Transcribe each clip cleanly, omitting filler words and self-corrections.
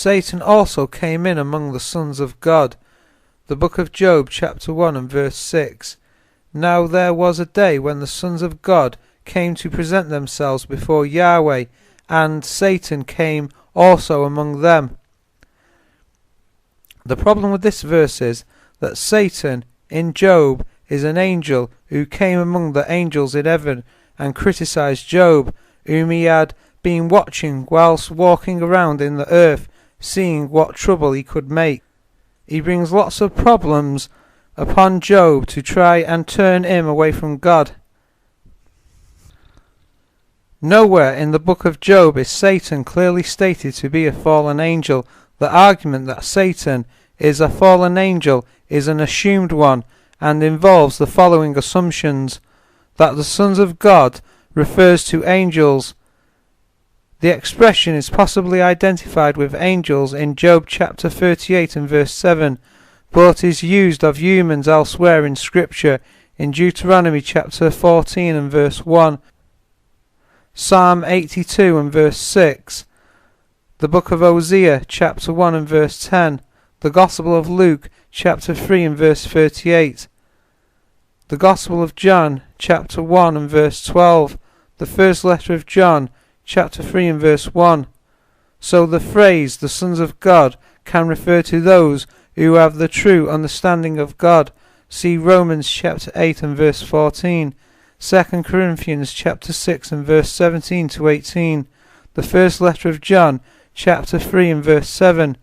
Satan also came in among the sons of God. The book of Job chapter 1 and verse 6. Now there was a day when the sons of God came to present themselves before Yahweh, and Satan came also among them. The problem with this verse is that Satan in Job is an angel who came among the angels in heaven and criticized Job, whom he had been watching whilst walking around in the earth, seeing what trouble he could make. He brings lots of problems upon Job to try and turn him away from God. Nowhere in the book of Job is Satan clearly stated to be a fallen angel. The argument that Satan is a fallen angel is an assumed one and involves the following assumptions: that the sons of God refers to angels. The expression is possibly identified with angels in Job chapter 38 and verse 7, but is used of humans elsewhere in Scripture in Deuteronomy chapter 14 and verse 1, Psalm 82 and verse 6, the book of Hosea chapter 1 and verse 10, the Gospel of Luke chapter 3 and verse 38, the Gospel of John chapter 1 and verse 12, the first letter of John chapter 3 and verse 1. So the phrase the sons of God can refer to those who have the true understanding of God. See Romans chapter 8 and verse 14, 2 Corinthians chapter 6 and verse 17 to 18, the first letter of John chapter 3 and verse 7.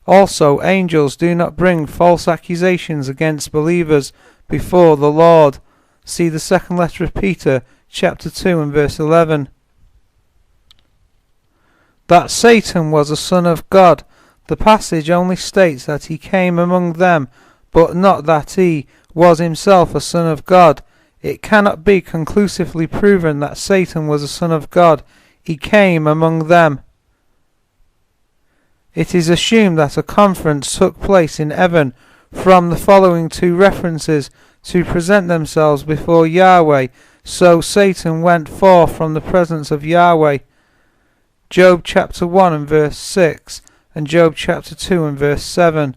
Also, angels do not bring false accusations against believers before the Lord. See the second letter of Peter chapter 2 and verse 11. That Satan was a son of God. The passage only states that he came among them, but not that he was himself a son of God. It cannot be conclusively proven that Satan was a son of God. He came among them. It is assumed that a conference took place in heaven from the following two references to present themselves before Yahweh. So Satan went forth from the presence of Yahweh. Job chapter 1 and verse 6 and Job chapter 2 and verse 7.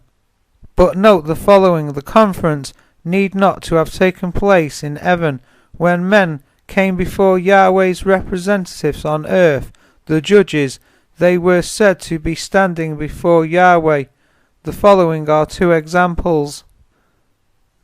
But note the following: the conference need not to have taken place in heaven. When men came before Yahweh's representatives on earth, the judges, they were said to be standing before Yahweh. The following are two examples.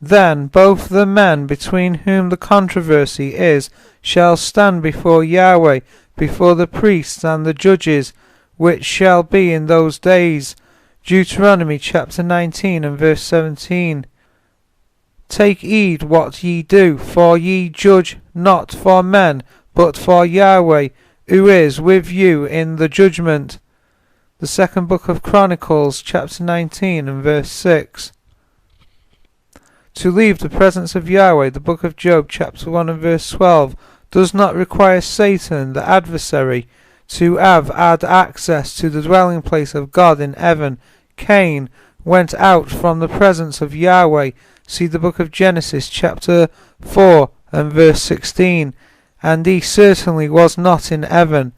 Then both the men between whom the controversy is shall stand before Yahweh, before the priests and the judges, which shall be in those days. Deuteronomy chapter 19 and verse 17. Take heed what ye do, for ye judge not for men, but for Yahweh, who is with you in the judgment. The second book of Chronicles chapter 19 and verse 6. To leave the presence of Yahweh, the book of Job chapter 1 and verse 12, does not require Satan, the adversary, to have had access to the dwelling place of God in heaven. Cain went out from the presence of Yahweh. See the book of Genesis chapter 4 and verse 16. And he certainly was not in heaven.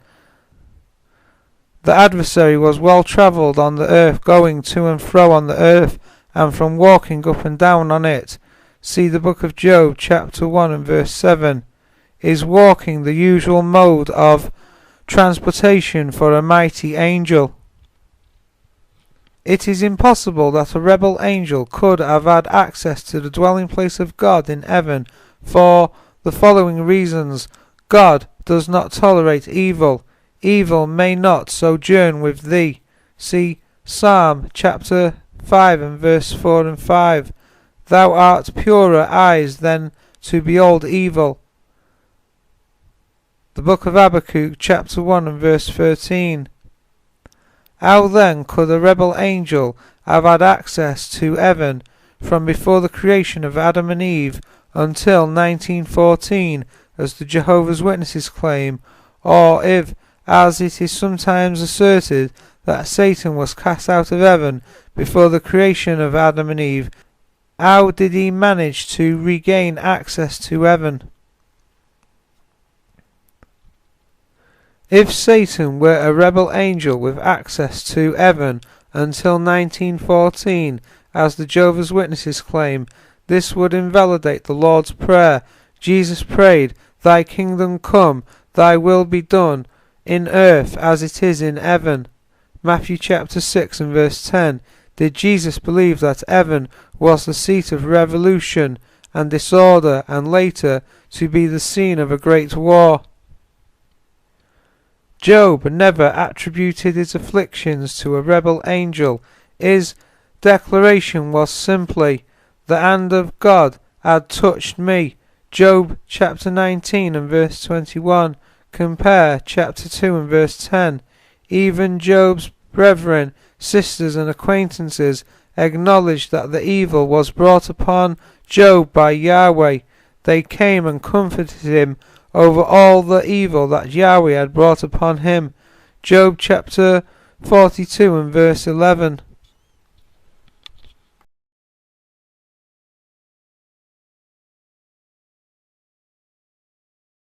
The adversary was well travelled on the earth, going to and fro on the earth, and from walking up and down on it. See the book of Job chapter 1 and verse 7. Is walking the usual mode of transportation for a mighty angel? It is impossible that a rebel angel could have had access to the dwelling place of God in heaven for the following reasons. God does not tolerate evil. Evil may not sojourn with thee. See Psalm chapter 5 and verse 4 and 5. Thou art purer eyes than to behold evil. The book of Habakkuk chapter 1 and verse 13. How then could a rebel angel have had access to heaven from before the creation of Adam and Eve until 1914, as the Jehovah's Witnesses claim, or if, as it is sometimes asserted, that Satan was cast out of heaven before the creation of Adam and Eve? How did he manage to regain access to heaven? If Satan were a rebel angel with access to heaven until 1914, as the Jehovah's Witnesses claim, this would invalidate the Lord's Prayer. Jesus prayed, "Thy kingdom come, thy will be done, in earth as it is in heaven." Matthew chapter 6 and verse 10. Did Jesus believe that heaven was the seat of revolution and disorder, and later to be the scene of a great war? Job never attributed his afflictions to a rebel angel. His declaration was simply, "The hand of God had touched me." Job chapter 19 and verse 21. Compare chapter 2 and verse 10. Even Job's brethren, sisters and acquaintances acknowledged that the evil was brought upon Job by Yahweh. They came and comforted him over all the evil that Yahweh had brought upon him. Job chapter 42 and verse 11.